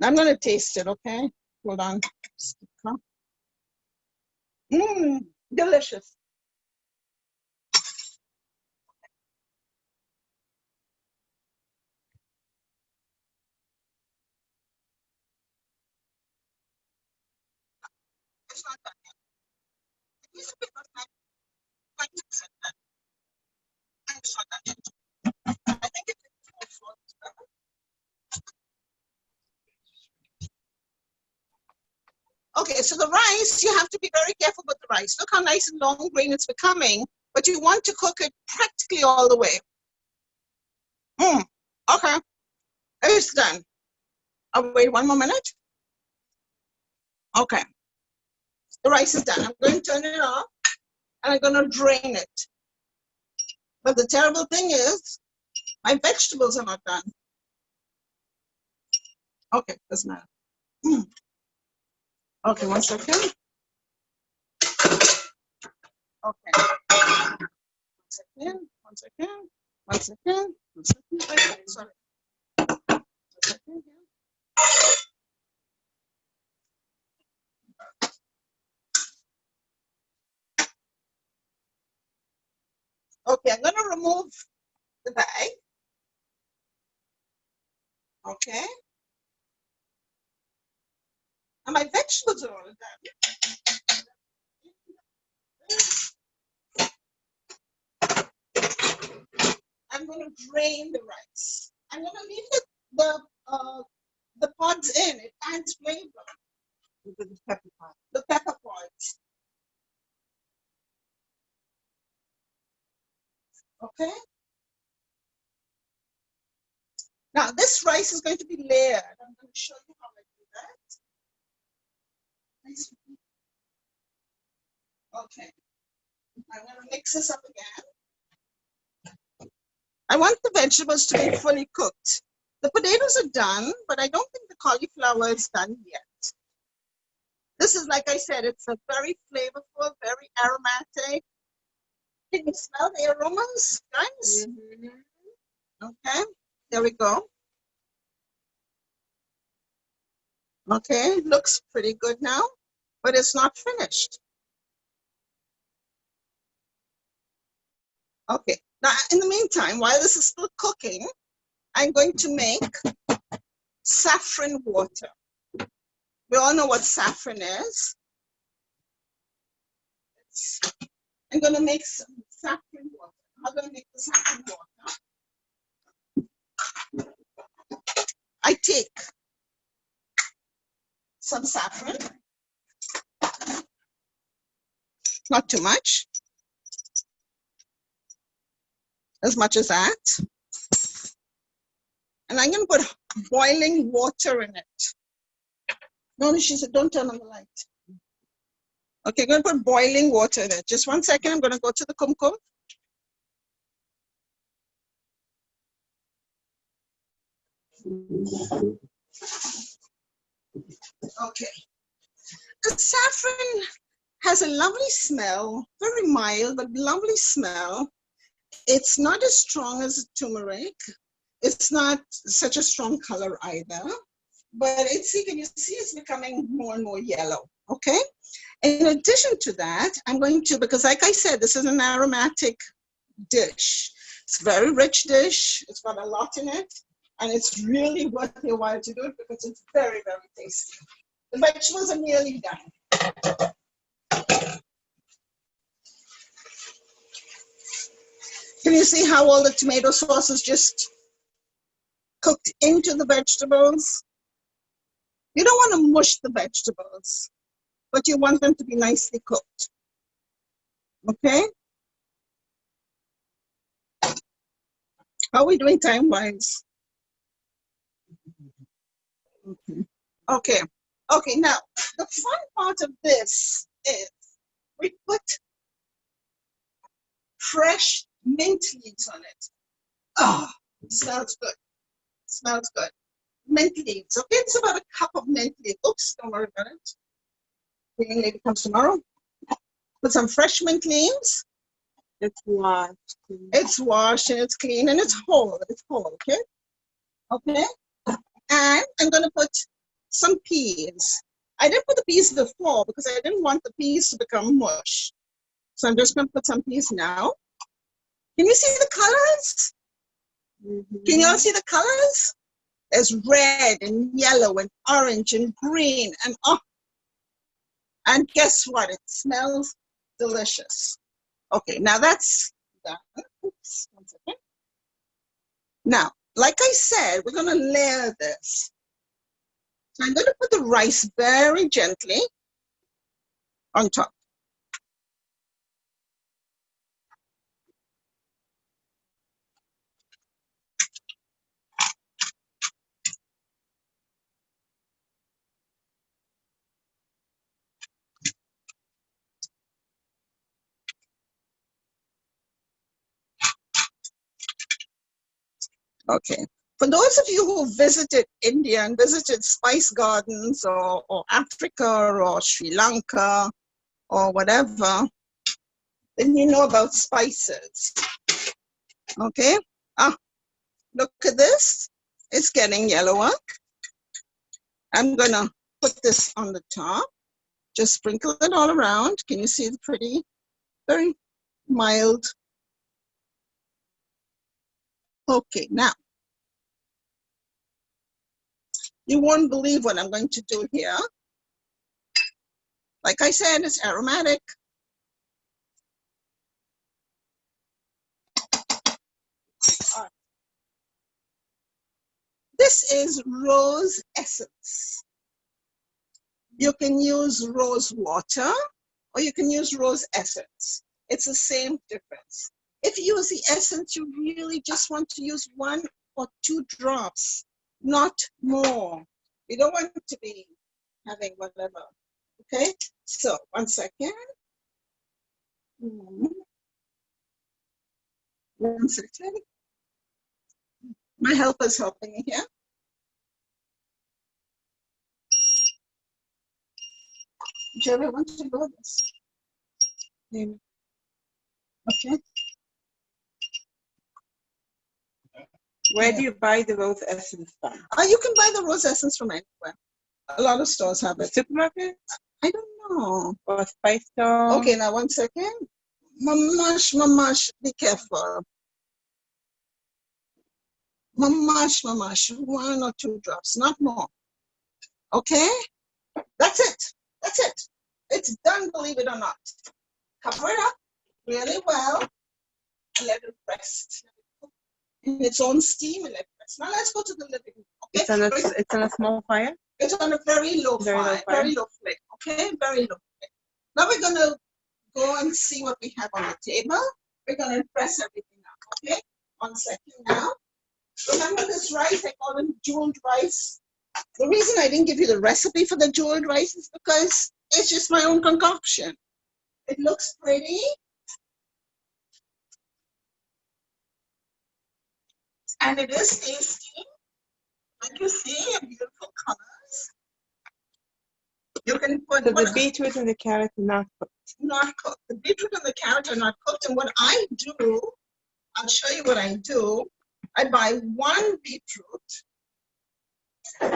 Now I'm going to taste it, okay? Hold on. Delicious. It's not done yet. It needs to be about 90% done. And it's not done yet. I think it's more salt. Okay, so the rice, you have to be very careful with the rice. Look how nice and long grain it's becoming, but you want to cook it practically all the way. Okay, it's done. I'll wait 1 more minute. Okay, the rice is done. I'm going to turn it off and I'm going to drain it. But the terrible thing is, my vegetables are not done. Okay, doesn't matter. Okay, 1 second. Okay. 1 second, 1 second, 1 second, 1 second. Okay, sorry. 1 second here. Okay, I'm gonna remove the bag. Okay. And my vegetables are all done. I'm going to drain the rice. I'm going to leave the pods in. It adds flavor. The pepper pot. The pepper pods. Okay. Now this rice is going to be layered. I'm going to show you how I do that. Okay. I'm going to mix this up again. I want the vegetables to be fully cooked. The potatoes are done, but I don't think the cauliflower is done yet. This is, like I said, it's a very flavorful, very aromatic. Can you smell the aromas, guys? Okay, there we go. Okay, looks pretty good now, but it's not finished. Okay, now in the meantime, while this is still cooking, I'm going to make saffron water. We all know what saffron is. I'm going to make some saffron water. I'm going to make the saffron water. I take some saffron, not too much, as much as that. And I'm going to put boiling water in it. No, she said, don't turn on the light. Okay, I'm going to put boiling water in it. Just 1 second, I'm going to go to the kumkum. Okay. The saffron has a lovely smell, very mild, but lovely smell. It's not as strong as turmeric. It's not such a strong color either, but it's, can you see it's becoming more and more yellow, okay? In addition to that, I'm going to, because like I said, this is an aromatic dish. It's a very rich dish. It's got a lot in it, and it's really worth your while to do it because it's very, very tasty. The vegetables are nearly done. Can you see how all the tomato sauce is just cooked into the vegetables? You don't want to mush the vegetables, but you want them to be nicely cooked. Okay? How are we doing time-wise? Okay. Okay, now, the fun part of this is we put fresh mint leaves on it. Oh, it smells good. It smells good. Mint leaves. Okay, it's about a cup of mint leaves. Oops, don't worry about it. The young lady comes tomorrow. Put some fresh mint leaves. It's washed. It's washed and it's clean and it's whole. It's whole, okay? Okay? And I'm going to put some peas. I didn't put the peas before because I didn't want the peas to become mush. So I'm just going to put some peas now. Can you see the colors? Can you all see the colors? There's red and yellow and orange and green and oh. And guess what? It smells delicious. Okay, now that's done. Oops, 1 second. Now, like I said, we're going to layer this. So I'm going to put the rice very gently on top. Okay. For those of you who visited India and visited spice gardens or Africa or Sri Lanka or whatever, then you know about spices. Okay? Ah, look at this. It's getting yellower. I'm gonna put this on the top. Just sprinkle it all around. Can you see the pretty, very mild Okay, now, you won't believe what I'm going to do here. Like I said, it's aromatic. This is rose essence. You can use rose water or you can use rose essence. It's the same difference. If you use the essence, you really just want to use 1 or 2 drops, not more. You don't want to be having whatever. Okay, so 1 second. 1 second. My helper's helping me here. Jerry, want to do this? Okay. Where do you buy the rose essence from? You can buy the rose essence from anywhere. A lot of stores have The it. supermarket I don't know. or a spice store? Okay, now 1 second. Mamash, be careful. Mamash, 1 or 2 drops, not more. Okay? That's it. That's it. It's done, believe it or not. Cover it up really well and let it rest in its own steam and let it rest. Now let's go to the living room. Okay? It's on a small fire? It's on a very low fire, very low flame. Okay? Very low flame. Now we're going to go and see what we have on the table. We're going to press everything up. Okay? 1 second now. Remember this rice? I call it jeweled rice. The reason I didn't give you the recipe for the jeweled rice is because it's just my own concoction. It looks pretty. And it is tasty. Like you see, beautiful colors. You can put So the beetroot and the carrot are not cooked. Not cooked. The beetroot and the carrot are not cooked. And what I do, I'll show you what I do. I buy 1 beetroot. 1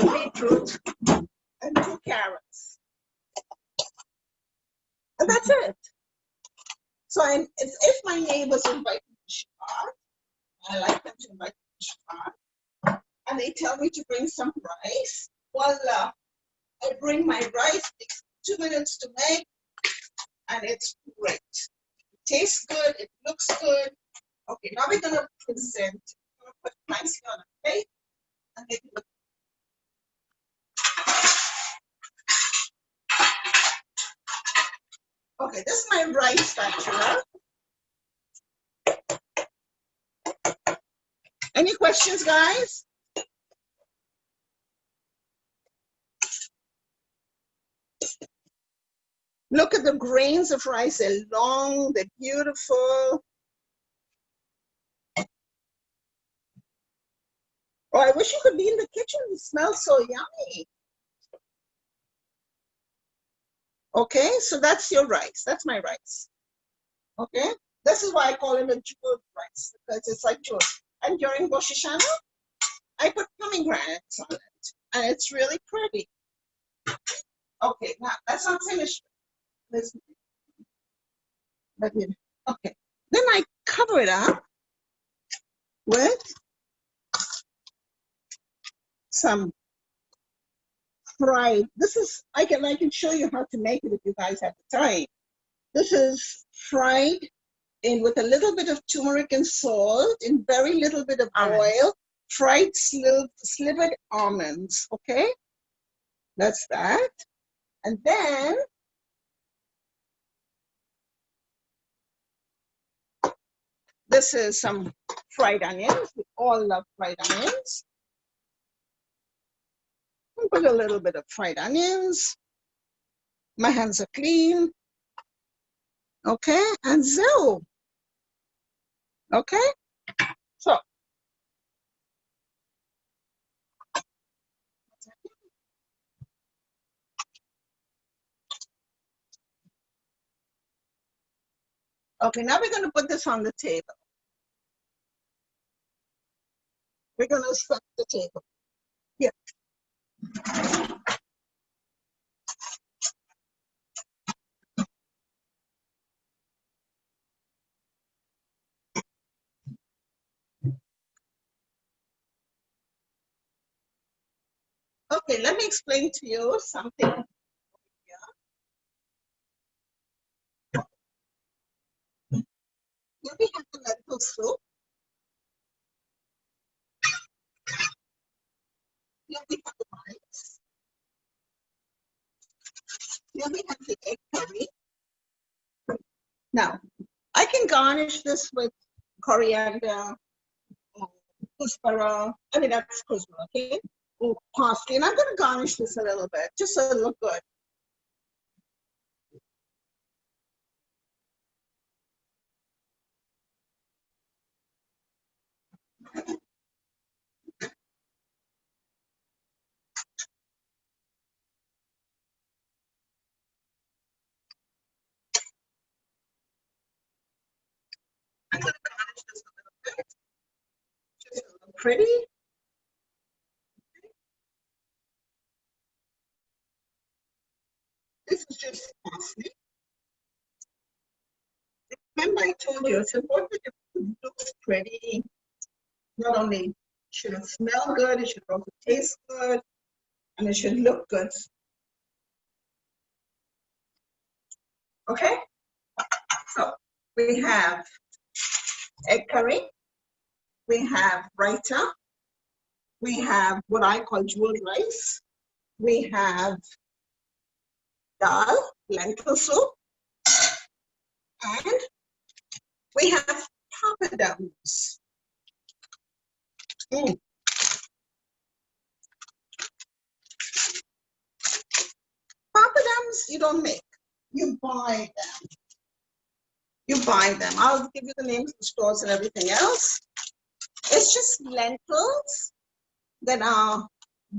beetroot and 2 carrots. And that's it. So if my neighbors invite me to Shabbat, I like them to invite me to Shabbat, and they tell me to bring some rice, voila. I bring my rice, it takes 2 minutes to make, and it's great. It tastes good, it looks good. Okay, now we're gonna present. I'm gonna put it nicely on a plate and make it look. Okay, this is my rice spatula. Any questions, guys? Look at the grains of rice. They're long, they're beautiful. Oh, I wish you could be in the kitchen. It smells so yummy. Okay, so that's your rice. That's my rice. Okay, this is why I call it a jeweled rice, because it's like jeweled. And during Rosh Hashanah, I put pomegranates on it, and it's really pretty. Okay, now that's not finished. Okay, then I cover it up with some fried. This is I can show you how to make it if you guys have the time. This is fried in with a little bit of turmeric and salt, in very little bit of oil, fried slivered almonds. Okay, that's that. And then this is some fried onions. We all love fried onions. I'll put a little bit of fried onions. My hands are clean. Okay, and so. Okay, so. Okay, now we're going to put this on the table. We're going to set the table. Here. Okay, let me explain to you something. Here we have the lentil soup. Here we have the rice. Here we have the egg curry. Now, I can garnish this with coriander, kuspara. I mean, that's kuspara, okay? Or parsley. And I'm going to garnish this a little bit, just so it looks good. I'm going to garnish this a little bit, just a little pretty. This is just parsley. Remember I told you, it's important that it looks pretty. Not only should it smell good, it should also taste good, and it should look good. Okay? So we have egg curry, we have raita, we have what I call jeweled rice, we have dal, lentil soup, and we have papadums. Papadums you don't make, you buy them. You buy them. I'll give you the names of the stores and everything else. It's just lentils that are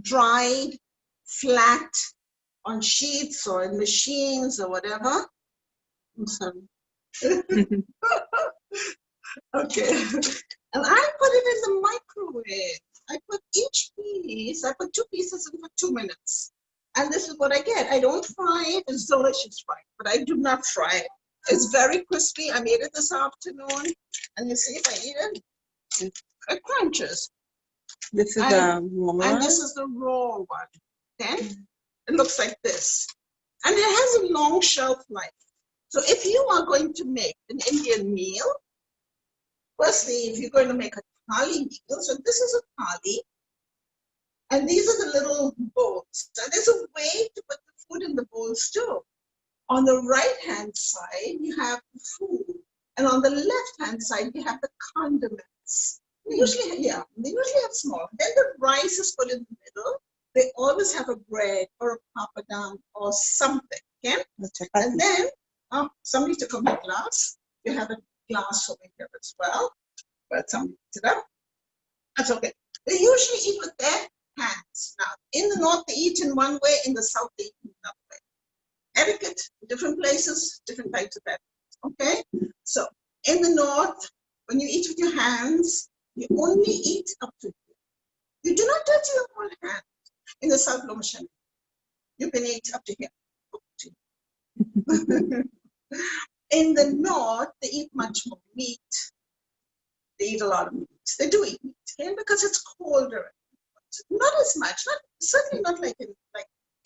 dried, flat, on sheets or in machines or whatever. I'm sorry. Okay. And I put it in the microwave. I put each piece, I put 2 pieces in for 2 minutes. And this is what I get. I don't fry it. It's delicious fried, but I do not fry it. It's very crispy. I made it this afternoon. And you see if I eat it, it crunches. This is And- the raw. And this is the raw one. Okay? It looks like this. And it has a long shelf life. So if you are going to make an Indian meal, firstly, if you're going to make a thali meal, so this is a thali, and these are the little bowls. So there's a way to put the food in the bowls too. On the right-hand side, you have the food, and on the left-hand side, you have the condiments. They usually have small. Then the rice is put in the middle. They always have a bread or a papadum or something. Okay? And then somebody took out my glass. You have a glass over here as well, but somebody picked it up. That's okay. They usually eat with their hands. Now, in the north, they eat in one way. In the south, they eat in another way. Etiquette, different places, different types of etiquette. Okay? So, in the north, when you eat with your hands, you only eat up to here. You do not touch your whole hand. In the south, Lomashan, you can eat up to here. In the north, they eat much more meat. They eat a lot of meat. They do eat meat, okay? Because it's colder. Not as much, certainly not like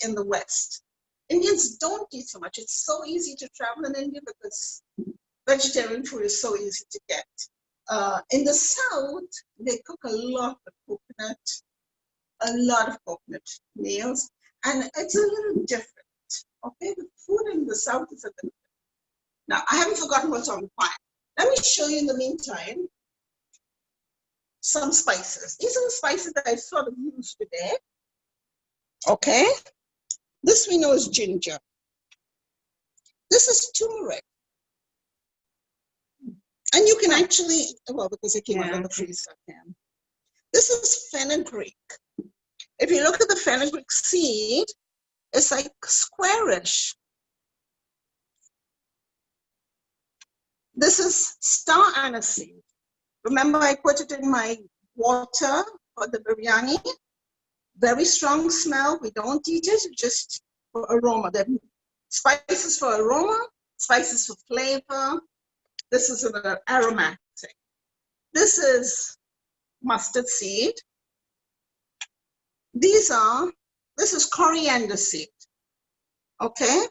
in the West. Indians don't eat so much. It's so easy to travel in India because vegetarian food is so easy to get. In the South, they cook a lot of coconut meals, and it's a little different. Okay, the food in the South is a little different. Now, I haven't forgotten what's on the fire. Let me show you in the meantime some spices. These are the spices that I sort of used today. Okay, this we know is ginger. This is turmeric. And you can actually, well, because it came out of the freezer. This is fenugreek. If you look at the fenugreek seed, it's like squarish. This is star anise seed. Remember, I put it in my water for the biryani. Very strong smell. We don't eat it, just for aroma. There are spices for aroma, spices for flavor. This is an aromatic. This is mustard seed. These are This is coriander seed. Okay.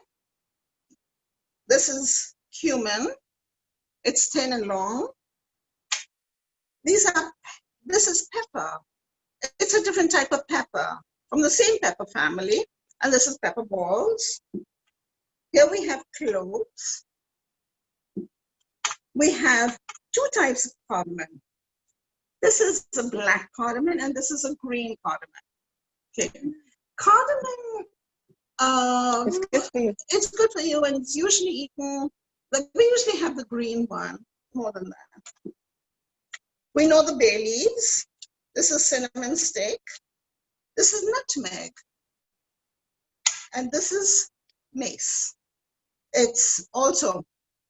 This is cumin. It's thin and long. This is pepper. It's a different type of pepper from the same pepper family. And this is pepper balls. Here we have cloves. We have two types of cardamom. This is a black cardamom and this is a green cardamom. Okay. Cardamom, It's good for you. it's good for you and it's usually eaten, like we usually have the green one more than that. We know the bay leaves. This is cinnamon stick. This is nutmeg. And this is mace. It's also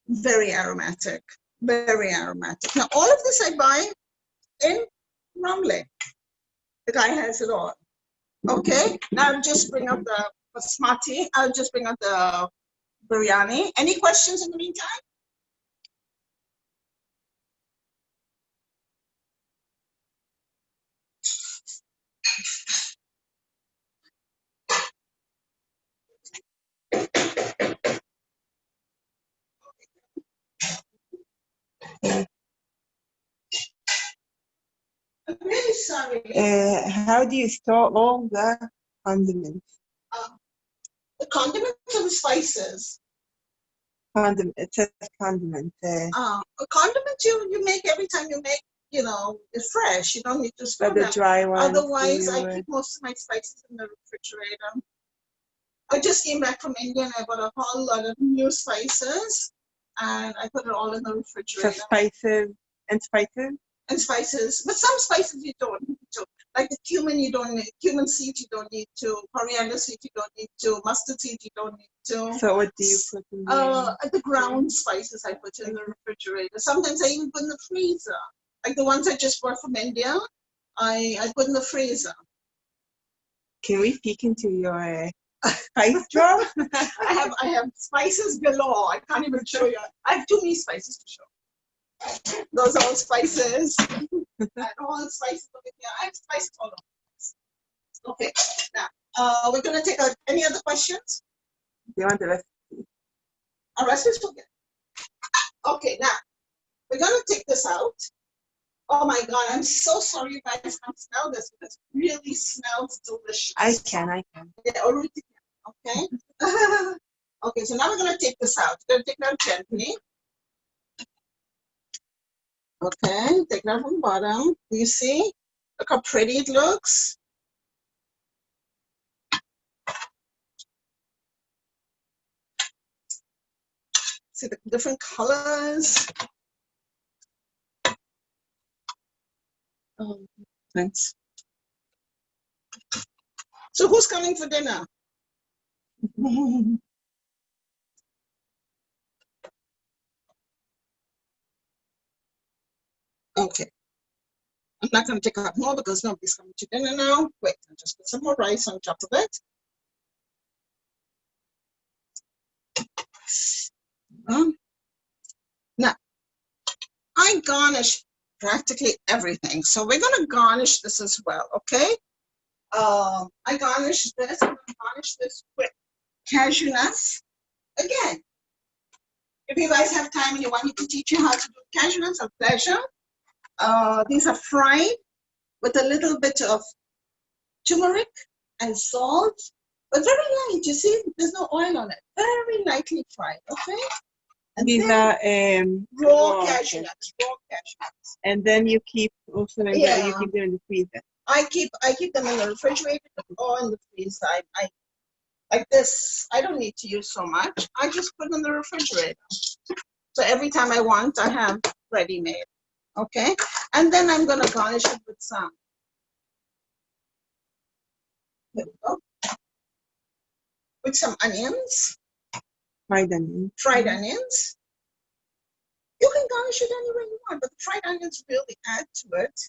very aromatic, very aromatic. Now, all of this I buy in Ramle. The guy has it all. Okay, now I'll just bring up the basmati. I'll just bring up the biryani. Any questions in the meantime? I'm really sorry. How do you store all the condiments? The condiments or the spices? It says condiment. A condiment you make every time you make, you know, it's fresh. You don't need to store But the them. dry ones. Otherwise, I keep most of my spices in the refrigerator. I just came back from India and I bought a whole lot of new spices and I put it all in the So refrigerator. spices and spices. And spices, but some spices you don't need to. Like the cumin, you don't need. Cumin seeds, you don't need to. Coriander seeds, you don't need to. Mustard seeds, you don't need to. So what do you put in there? The ground spices I put in the refrigerator. Sometimes I even put in the freezer. Like the ones I just brought from India, I put in the freezer. Can we peek into your spice drawer? I have spices galore. I can't even show you. I have too many spices to show. Those are all spices. And all spices over here. I have spices all over. Okay. Now, we're gonna take out any other questions? Do you want the rest? Our recipes will get. Okay, now we're gonna take this out. Oh my God, I'm so sorry you guys can't smell this because it really smells delicious. I can. Yeah, or Ruti can, okay? Okay, so now we're gonna take this out. We're gonna take it out gently. Okay, take it out from the bottom. Do you see? Look how pretty it looks. See the different colors. Oh, thanks. So who's coming for dinner? Okay. I'm not going to take out more because nobody's coming to dinner now. Wait, I'll just put some more rice on top of it. Now, I garnish practically everything. So we're going to garnish this as well, okay? I garnish this. I'm going to garnish this with cashew nuts. Again, if you guys have time and you want me to teach you how to do cashew nuts, a pleasure. These are fried with a little bit of turmeric and salt, but very light. You see, there's no oil on it. Very lightly fried, okay? And These then are raw cashew nuts. Raw cashew nuts. and then you keep also like that. You Yeah. keep them in the freezer. I keep them in the refrigerator or in the freezer. I like this. I don't need to use so much. I just put it in the refrigerator. So every time I want, I have ready made. Okay, and then I'm gonna garnish it with some. Here we go. With some onions, Fried onion. fried onions. You can garnish it any way you want, but the fried onions really add to it.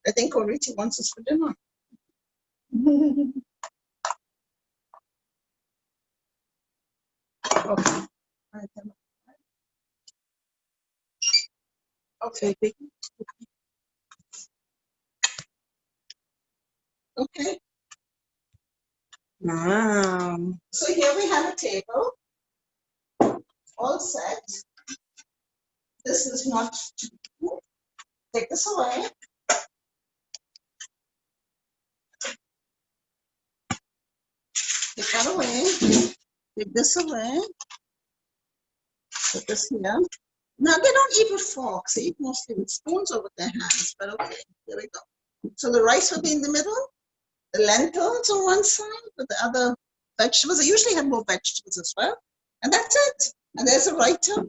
I think Oriti wants us for dinner. Okay. Okay. Okay. Wow. So here we have a table, all set. This is not, take this away. Take that away. Take this away. Put this here. Now they don't eat with forks, they eat mostly with spoons or with their hands, but okay, here we go. So the rice will be in the middle, the lentils on one side, with the other vegetables. I usually have more vegetables as well. And that's it. And there's a raita.